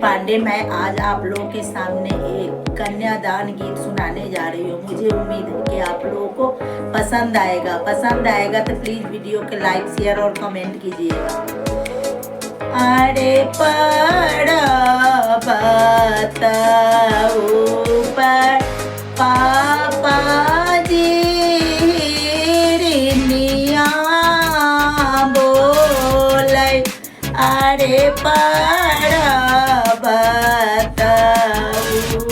पांडे। मैं आज आप लोगों के सामने एक कन्यादान गीत सुनाने जा रही हूँ। मुझे उम्मीद है कि आप लोगों को पसंद आएगा तो प्लीज वीडियो को लाइक शेयर और कमेंट कीजिएगा। अरे पर्वत ऊपर पापा जी रिनिया बोले, अरे पर्वत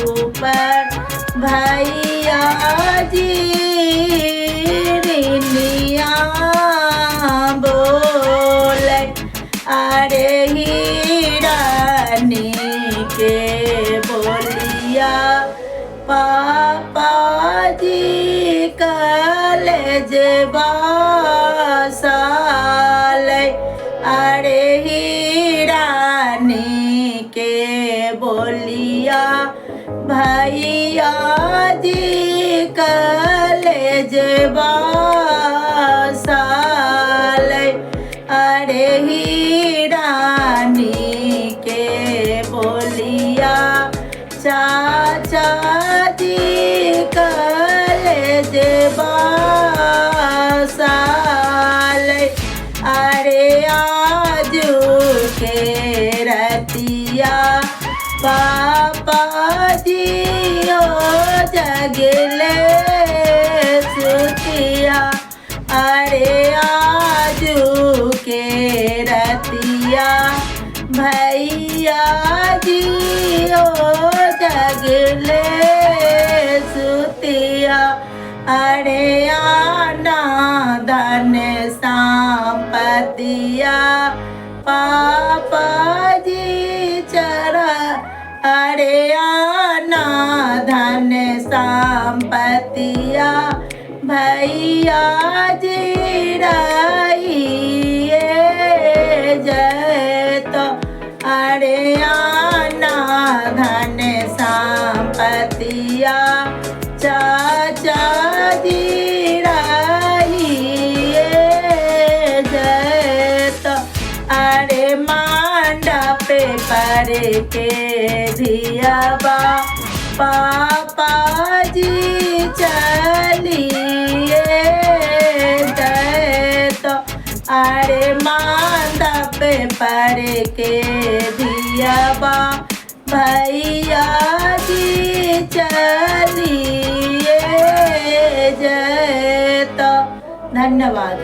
ऊपर भैया जी रिनिया बोले, अरे हिरानी के बोलिया पापा जी कलेज बासाले, अरे हिरानी के बोलिया भैया जी कलेज बासाले, अरे हिरानी के बोलिया चाचा जी कलेज बासाले, अरे आजू के रतिया पापा जी हो जगले सुतिया, अरे आजू के रतिया भैया जी हो जगले सुतिया, अरे आना धन संपतिया पापा जी चरा, अरे आना धन संपतिया भैया जी रहिए जय तो, अरे आना धन संपतिया चाचा जी रहिए जय तो, अरे मंडप पर के दिया बा पापा जी चलिए गए तो, अरे मंडप पर के दिया बा भैया जी चलिए जय तो। धन्यवाद।